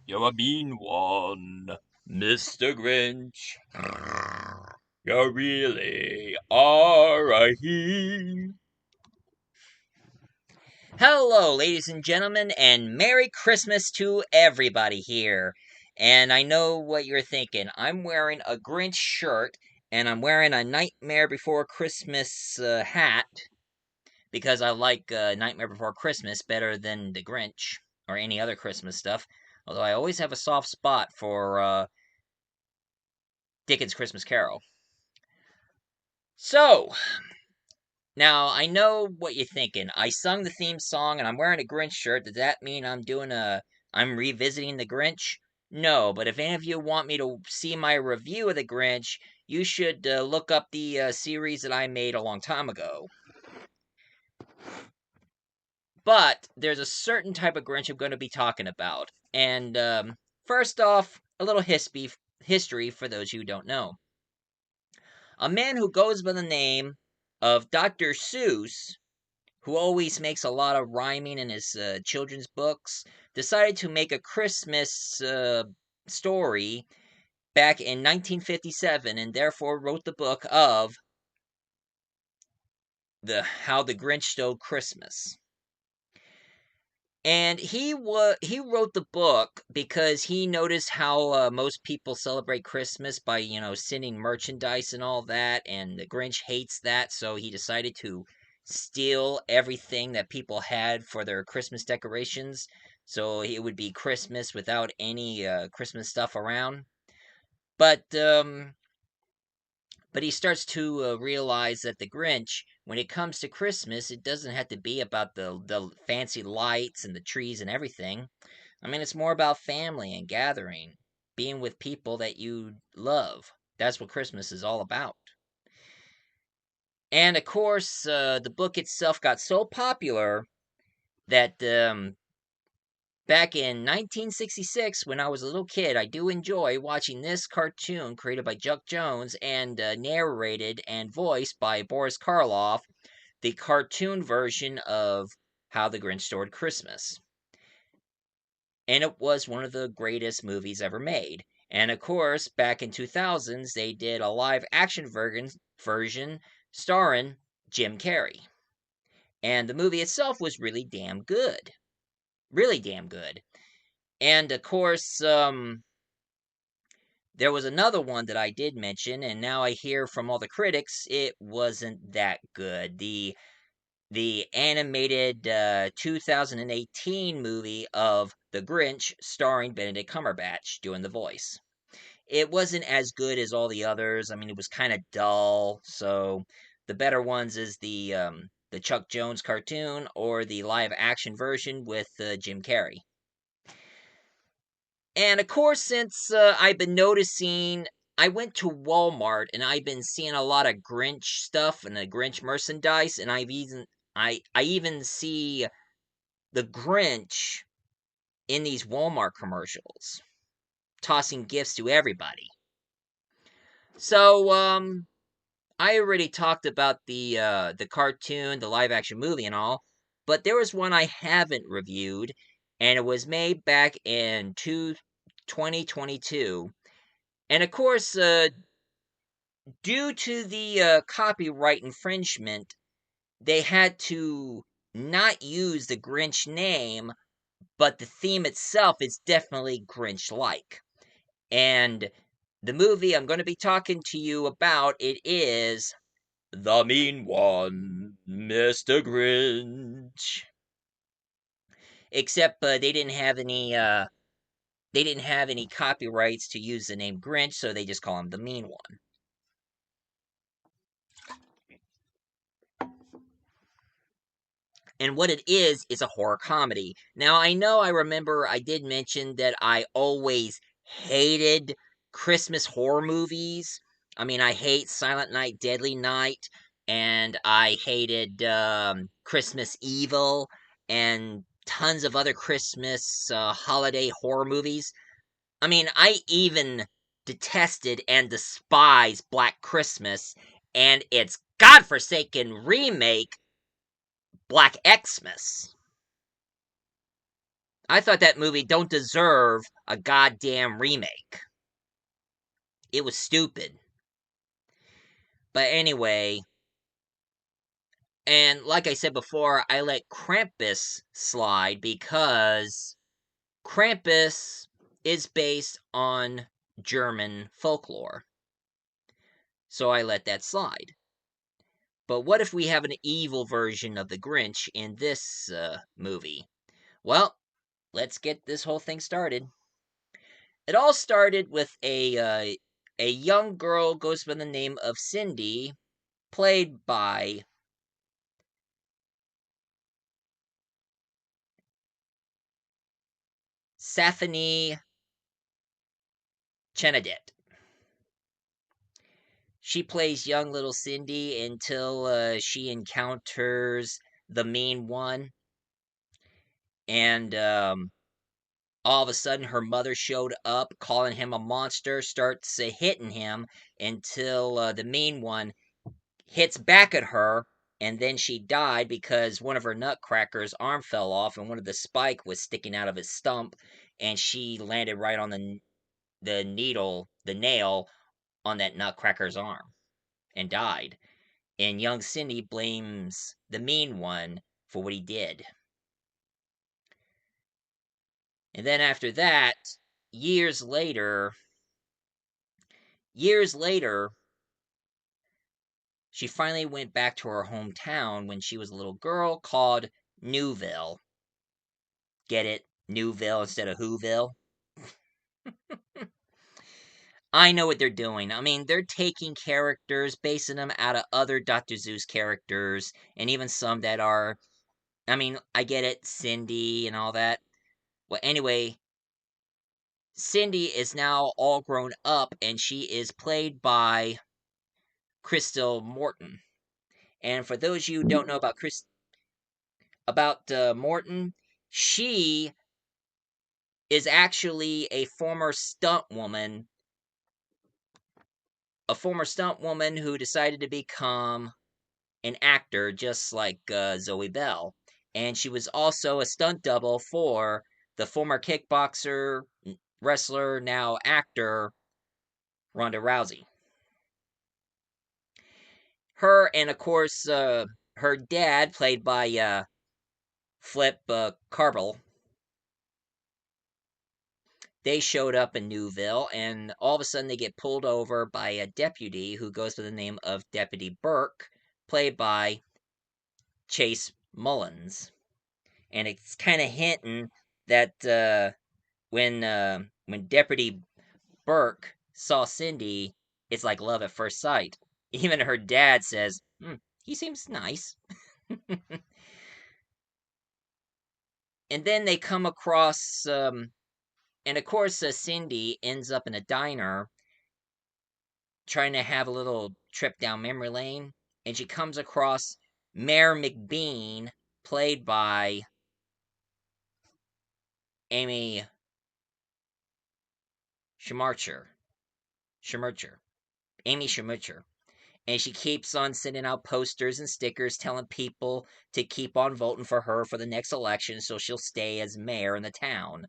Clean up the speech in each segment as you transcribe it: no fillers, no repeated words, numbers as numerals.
You're a mean one, Mr. Grinch. You really are a he. Hello, ladies and gentlemen, and Merry Christmas to everybody here. And I know what you're thinking. I'm wearing a Grinch shirt, and I'm wearing a Nightmare Before Christmas hat because I like Nightmare Before Christmas better than the Grinch or any other Christmas stuff. Although I always have a soft spot for Dickens' Christmas Carol. So, now, I know what you're thinking. I sung the theme song and I'm wearing a Grinch shirt. Does that mean I'm revisiting the Grinch? No, but if any of you want me to see my review of the Grinch, you should look up the series that I made a long time ago. But there's a certain type of Grinch I'm going to be talking about. And first off, a little history for those who don't know. A man who goes by the name of Dr. Seuss, who always makes a lot of rhyming in his children's books, decided to make a Christmas story back in 1957 and therefore wrote the book of the How the Grinch Stole Christmas. And he wrote the book because he noticed how most people celebrate Christmas by, sending merchandise and all that, and the Grinch hates that, so he decided to steal everything that people had for their Christmas decorations, so it would be Christmas without any Christmas stuff around. But he starts to realize that the Grinch, when it comes to Christmas, it doesn't have to be about the fancy lights and the trees and everything. I mean, it's more about family and gathering, being with people that you love. That's what Christmas is all about. And of course, the book itself got so popular that back in 1966, when I was a little kid, I do enjoy watching this cartoon created by Chuck Jones and narrated and voiced by Boris Karloff, the cartoon version of How the Grinch Stole Christmas. And it was one of the greatest movies ever made. And of course, back in 2000s, they did a live action version starring Jim Carrey. And the movie itself was really damn good. Really damn good. And of course, there was another one that I did mention, and now I hear from all the critics it wasn't that good. The animated 2018 movie of The Grinch, starring Benedict Cumberbatch doing the voice. It wasn't as good as all the others. I mean, it was kind of dull. So the better ones is the Chuck Jones cartoon or the live action version with Jim Carrey. And of course, since I've been noticing, I went to Walmart and I've been seeing a lot of Grinch stuff and the Grinch merchandise, and I even see the Grinch in these Walmart commercials, tossing gifts to everybody. So, I already talked about the cartoon, the live action movie, and all, but there was one I haven't reviewed, and it was made back in 2022. And of course, due to the copyright infringement, they had to not use the Grinch name, but the theme itself is definitely Grinch like. And the movie I'm going to be talking to you about it is The mean one, Mr. Grinch. except they didn't have any copyrights to use the name Grinch, so they just call him the mean one. And what it is a horror comedy. Now, I know I remember I did mention that I always hated Christmas horror movies. I mean, I hate Silent Night, Deadly Night, and I hated Christmas Evil, and tons of other Christmas holiday horror movies. I mean, I even detested and despised Black Christmas and its godforsaken remake, Black Xmas. I thought that movie don't deserve a goddamn remake. It was stupid. But anyway, and like I said before, I let Krampus slide because Krampus is based on German folklore. So I let that slide. But what if we have an evil version of the Grinch in this movie? Well, let's get this whole thing started. It all started with a young girl goes by the name of Cindy, played by Safini Chenadet. She plays young little Cindy until she encounters the mean one, and all of a sudden her mother showed up, calling him a monster, starts hitting him until the mean one hits back at her, and then she died because one of her nutcracker's arm fell off, and one of the spike was sticking out of his stump, and she landed right on the nail on that nutcracker's arm and died. And young Cindy blames the mean one for what he did. And then after that, years later, years later, she finally went back to her hometown when she was a little girl called Newville. Get it? Newville instead of Whoville? I know what they're doing. I mean, they're taking characters, basing them out of other Dr. Zeus characters, and even some that are. I mean, I get it, Cindy and all that. Well, anyway, Cindy is now all grown up, and she is played by Crystal Morton. And for those of you who don't know about Morton, she is actually a former stunt woman who decided to become an actor just like Zoe Bell. And she was also a stunt double for the former kickboxer, wrestler, now actor, Ronda Rousey. Her and, of course, her dad, played by Flip Carbel, they showed up in Newville, and all of a sudden they get pulled over by a deputy who goes by the name of Deputy Burke, played by Chase Mullins. And it's kind of hinting that when Deputy Burke saw Cindy, it's like love at first sight. Even her dad says, he seems nice. And then they come across, and of course, Cindy ends up in a diner trying to have a little trip down memory lane, and she comes across Mayor McBean, played by Amy Schmarcher. Schmercher. Amy Schmercher. And she keeps on sending out posters and stickers telling people to keep on voting for her for the next election so she'll stay as mayor in the town.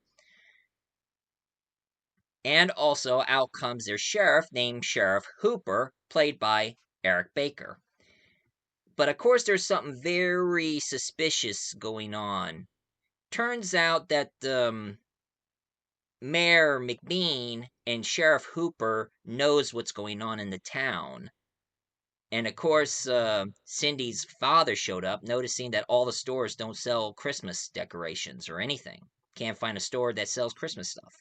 And also out comes their sheriff named Sheriff Hooper, played by Eric Baker. But of course, there's something very suspicious going on. Turns out that Mayor McBean and Sheriff Hooper knows what's going on in the town. And of course, Cindy's father showed up, noticing that all the stores don't sell Christmas decorations or anything. Can't find a store that sells Christmas stuff.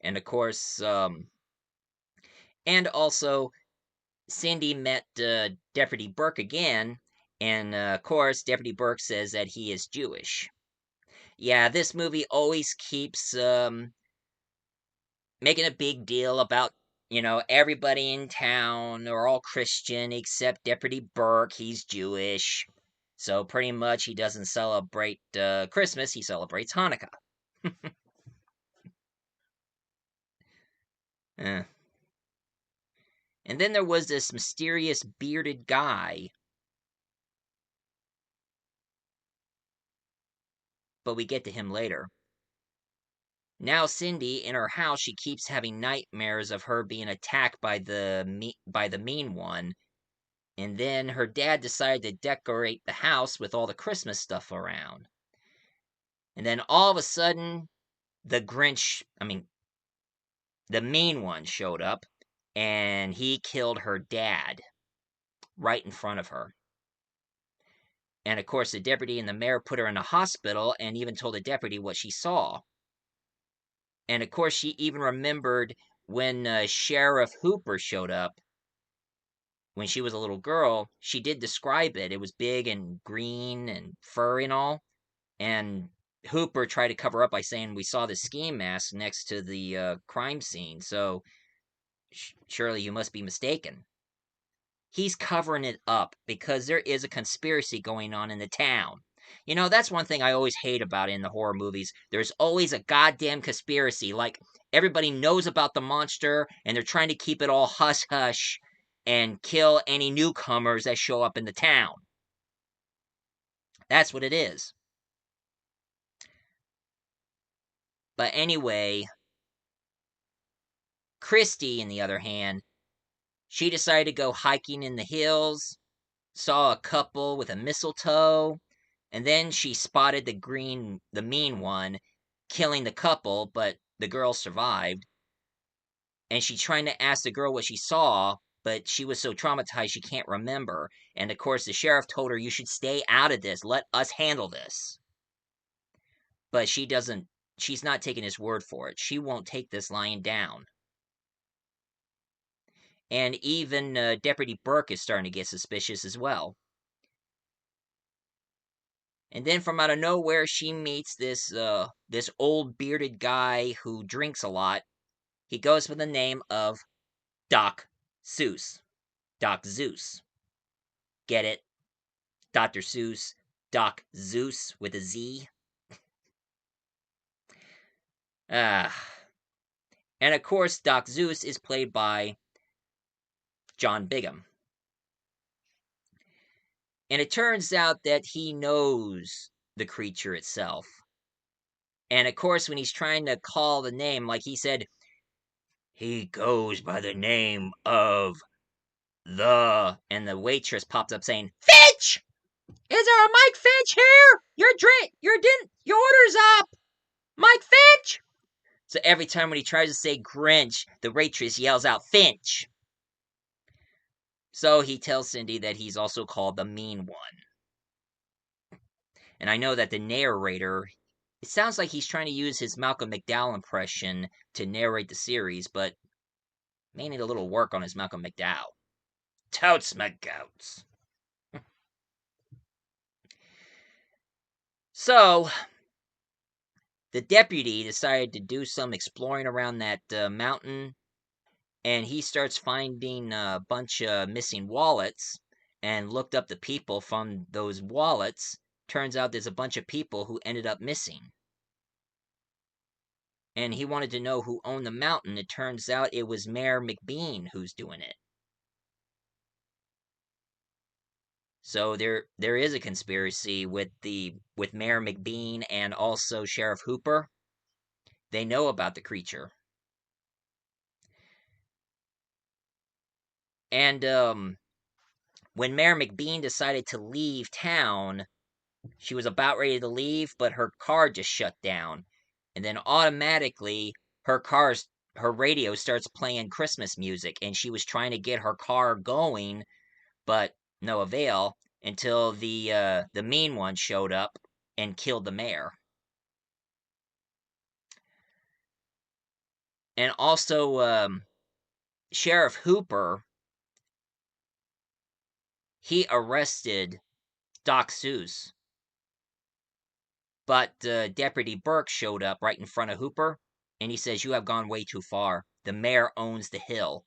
And of course, and also, Cindy met Deputy Burke again, and of course, Deputy Burke says that he is Jewish. Yeah, this movie always keeps making a big deal about, everybody in town are all Christian except Deputy Burke. He's Jewish. So pretty much he doesn't celebrate Christmas, he celebrates Hanukkah. Eh. And then there was this mysterious bearded guy. but we get to him later. Now Cindy, in her house, she keeps having nightmares of her being attacked by the mean one. And then her dad decided to decorate the house with all the Christmas stuff around. And then all of a sudden, the mean one showed up and he killed her dad right in front of her. And of course, the deputy and the mayor put her in the hospital and even told the deputy what she saw. And of course, she even remembered when Sheriff Hooper showed up when she was a little girl. She did describe it. It was big and green and furry and all. And Hooper tried to cover up by saying we saw the ski mask next to the crime scene. So surely you must be mistaken. He's covering it up because there is a conspiracy going on in the town. You know, that's one thing I always hate about in the horror movies. There's always a goddamn conspiracy. Like, everybody knows about the monster, and they're trying to keep it all hush hush and kill any newcomers that show up in the town. That's what it is. But anyway, Christy, on the other hand, she decided to go hiking in the hills, saw a couple with a mistletoe, and then she spotted the mean one, killing the couple, but the girl survived. And she trying to ask the girl what she saw, but she was so traumatized she can't remember. And of course, the sheriff told her, "You should stay out of this. Let us handle this." But she doesn't. She's not taking his word for it. She won't take this lying down. And even Deputy Burke is starting to get suspicious as well. And then from out of nowhere, she meets this old bearded guy who drinks a lot. He goes by the name of Doc Seuss. Doc Zeus. Get it? Dr. Seuss, Doc Zeus with a Z. Ah. And of course, Doc Zeus is played by John Bigham. And it turns out that he knows the creature itself. And of course, when he's trying to call the name, like he said, he goes by the name of and the waitress popped up saying, "Finch! Is there a Mike Finch here? Your order's up! Mike Finch!" So every time when he tries to say Grinch, the waitress yells out Finch. So he tells Cindy that he's also called the Mean One. And I know that the narrator, it sounds like he's trying to use his Malcolm McDowell impression to narrate the series, but may need a little work on his Malcolm McDowell. Totes my goats. So, the deputy decided to do some exploring around that mountain, and he starts finding a bunch of missing wallets and looked up the people from those wallets. Turns out there's a bunch of people who ended up missing. And he wanted to know who owned the mountain. It turns out it was Mayor McBean who's doing it. So there is a conspiracy with Mayor McBean and also Sheriff Hooper. They know about the creature. And when Mayor McBean decided to leave town, she was about ready to leave, but her car just shut down. And then automatically her radio starts playing Christmas music, and she was trying to get her car going, but no avail until the mean one showed up and killed the mayor. And also Sheriff Hooper, he arrested Doc Seuss, but Deputy Burke showed up right in front of Hooper, and he says, "You have gone way too far. The mayor owns the hill.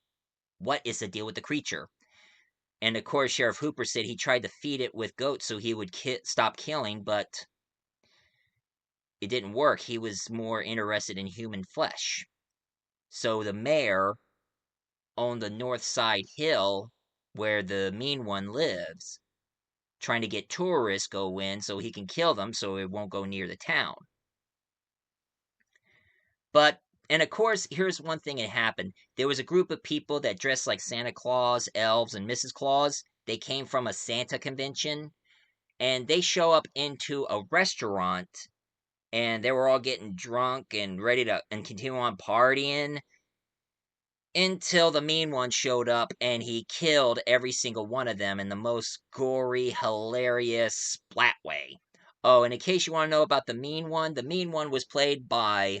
What is the deal with the creature?" And of course, Sheriff Hooper said he tried to feed it with goats so he would stop killing, but it didn't work. He was more interested in human flesh. So the mayor owned the north side hill where the mean one lives. trying to get tourists go in so he can kill them so it won't go near the town. But, and of course, here's one thing that happened. There was a group of people that dressed like Santa Claus, elves, and Mrs. Claus. They came from a Santa convention, and they show up into a restaurant, and they were all getting drunk and ready to and continue on partying until the mean one showed up and he killed every single one of them in the most gory, hilarious splat way. Oh, and in case you want to know about the mean one was played by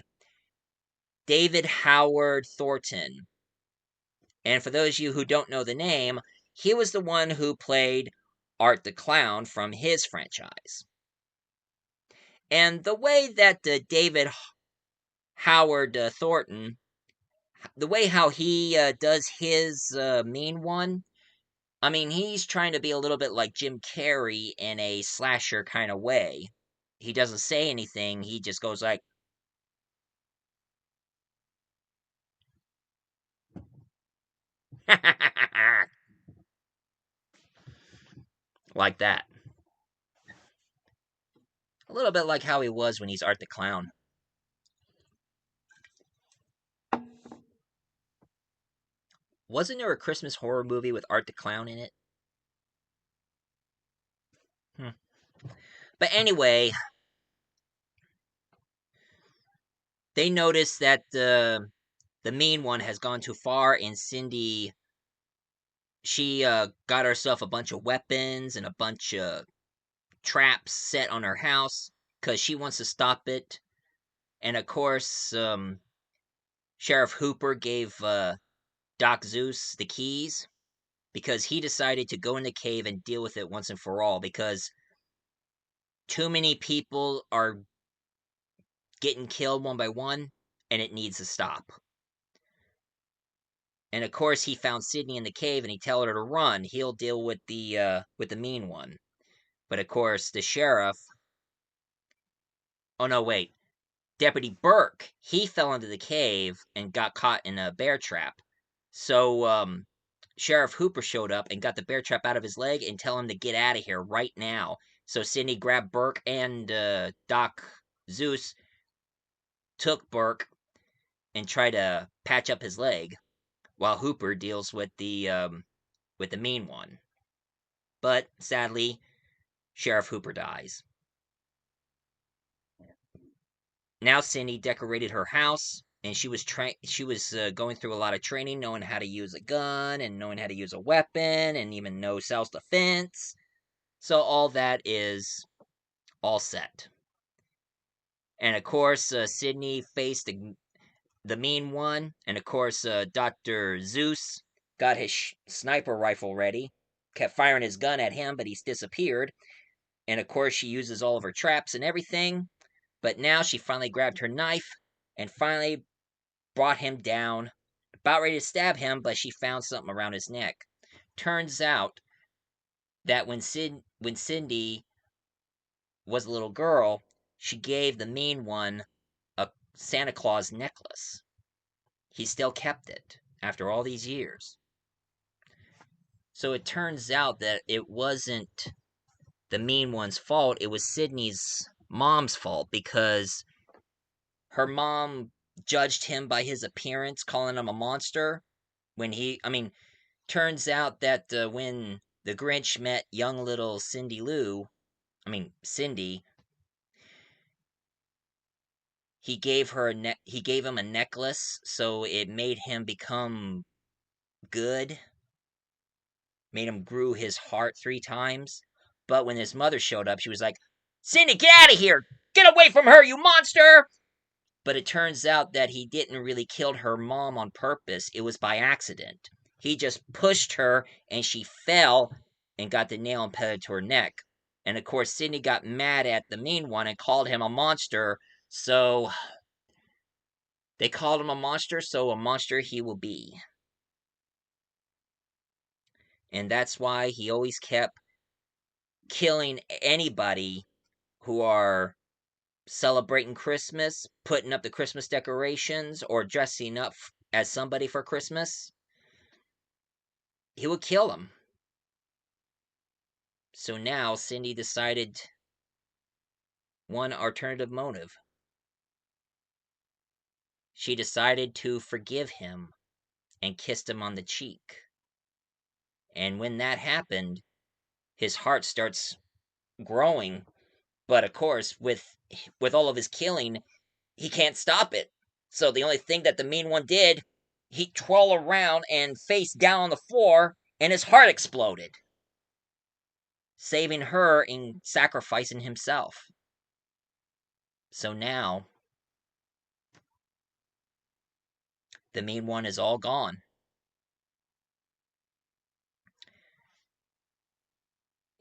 David Howard Thornton. And for those of you who don't know the name, he was the one who played Art the Clown from his franchise. And the way that David Howard Thornton, the way how he does his mean one, I mean, he's trying to be a little bit like Jim Carrey in a slasher kind of way. He doesn't say anything, he just goes like that. A little bit like how he was when he's Art the Clown. Wasn't there a Christmas horror movie with Art the Clown in it? Hmm. But anyway, they notice that the mean one has gone too far, and Cindy, she got herself a bunch of weapons and a bunch of traps set on her house because she wants to stop it. And of course, Sheriff Hooper gave Doc Zeus the keys because he decided to go in the cave and deal with it once and for all because too many people are getting killed one by one and it needs to stop. And of course, he found Sydney in the cave and he told her to run. He'll deal with the mean one. But of course, the sheriff. Oh no, wait. Deputy Burke. He fell into the cave and got caught in a bear trap. So Sheriff Hooper showed up and got the bear trap out of his leg and tell him to get out of here right now. So Sydney grabbed Burke and Doc Zeus took Burke and tried to patch up his leg while Hooper deals with the mean one. But sadly, Sheriff Hooper dies. Now Cindy decorated her house, and she was going through a lot of training, knowing how to use a gun and knowing how to use a weapon and even know self defense. So all that is all set. And of course, Sydney faced the mean one, and of course, Dr. Zeus got his sniper rifle ready, kept firing his gun at him, but he's disappeared. And of course, she uses all of her traps and everything. But now she finally grabbed her knife and finally brought him down, about ready to stab him, but she found something around his neck. Turns out that when Cindy was a little girl, she gave the mean one a Santa Claus necklace. He still kept it after all these years. So it turns out that it wasn't the mean one's fault, it was Sydney's mom's fault because her mom judged him by his appearance, calling him a monster. Turns out that when the Grinch met young little Cindy, he gave him a necklace, so it made him become good, made him grew his heart 3 times. But when his mother showed up, she was like, "Cindy, get out of here! Get away from her, you monster!" But it turns out that he didn't really kill her mom on purpose. It was by accident. He just pushed her and she fell and got the nail embedded to her neck. And of course, Sydney got mad at the mean one and called him a monster. So they called him a monster, so a monster he will be. And that's why he always kept killing anybody who are celebrating Christmas, putting up the Christmas decorations, or dressing up as somebody for Christmas. He would kill them. So now Cindy decided one alternative motive. She decided to forgive him and kissed him on the cheek. And when that happened, his heart starts growing. But of course, with all of his killing, he can't stop it. So the only thing that the mean one did, he twirled around and face down on the floor, and his heart exploded, saving her and sacrificing himself. So now the mean one is all gone.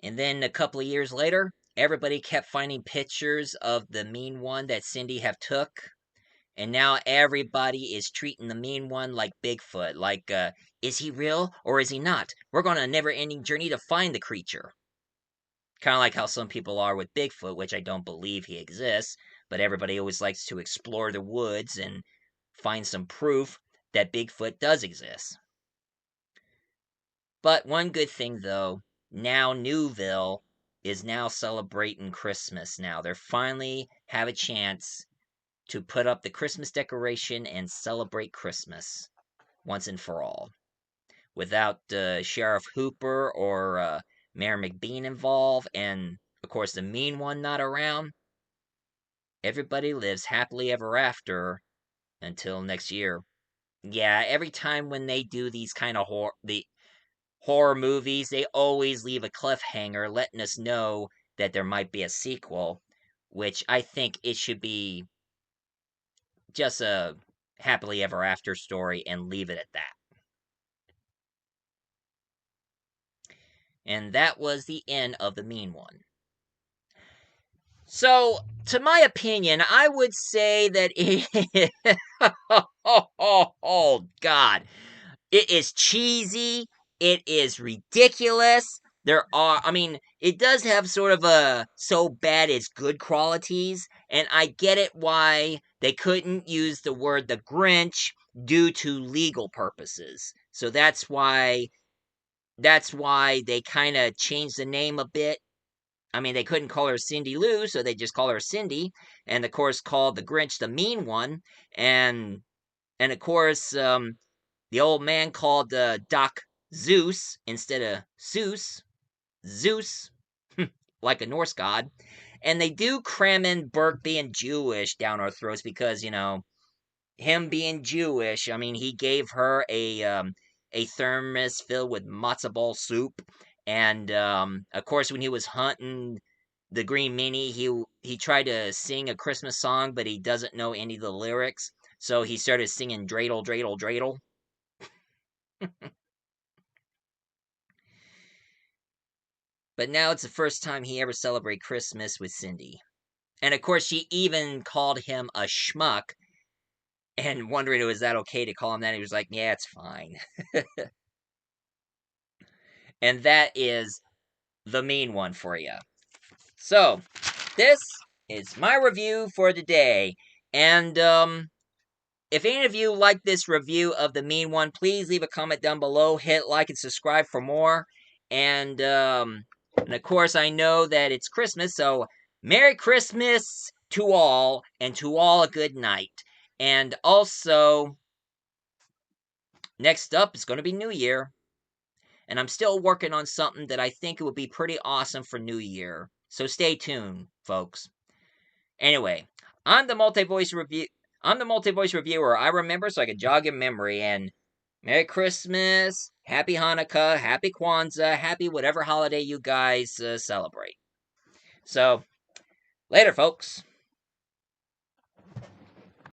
And then a couple of years later, everybody kept finding pictures of the mean one that Cindy have took. And now everybody is treating the mean one like Bigfoot. Like, is he real or is he not? We're going on a never ending journey to find the creature. Kind of like how some people are with Bigfoot, which I don't believe he exists, but everybody always likes to explore the woods and find some proof that Bigfoot does exist. But one good thing, though, now Newville is now celebrating Christmas now. They finally have a chance to put up the Christmas decoration and celebrate Christmas once and for all. Without Sheriff Hooper or Mayor McBean involved, and of course the mean one not around, everybody lives happily ever after until next year. Yeah, every time when they do these kind of horror movies, they always leave a cliffhanger letting us know that there might be a sequel, which I think it should be just a happily ever after story and leave it at that. And that was the end of the mean one. So, to my opinion, I would say that it. Oh, God. It is cheesy. It is ridiculous. I mean, it does have sort of a so bad it's good qualities, and I get it why they couldn't use the word the Grinch due to legal purposes. So that's why they kind of changed the name a bit. I mean, they couldn't call her Cindy Lou, so they just call her Cindy, and of course called the Grinch the mean one, and of course the old man called Doc Zeus instead of Seuss, Zeus, like a Norse god, and they do cram in Burke being Jewish down our throats because him being Jewish, I mean, he gave her a thermos filled with matzo ball soup, and of course, when he was hunting the Green Meanie, he tried to sing a Christmas song, but he doesn't know any of the lyrics, so he started singing dreidel, dreidel, dreidel. But now it's the first time he ever celebrated Christmas with Cindy, and of course, she even called him a schmuck, and wondering was that okay to call him that. He was like, "Yeah, it's fine." And that is the mean one for you. So, this is my review for today. And if any of you like this review of the mean one, please leave a comment down below, hit like and subscribe for more. And of course, I know that it's Christmas, so Merry Christmas to all, and to all a good night. And also, next up is going to be New Year. And I'm still working on something that I think it would be pretty awesome for New Year. So stay tuned, folks. Anyway, I'm the multi-voice review. I'm the multi-voice reviewer. I remember so I can jog your memory. And Merry Christmas, Happy Hanukkah, Happy Kwanzaa, Happy whatever holiday you guys celebrate. So later, folks.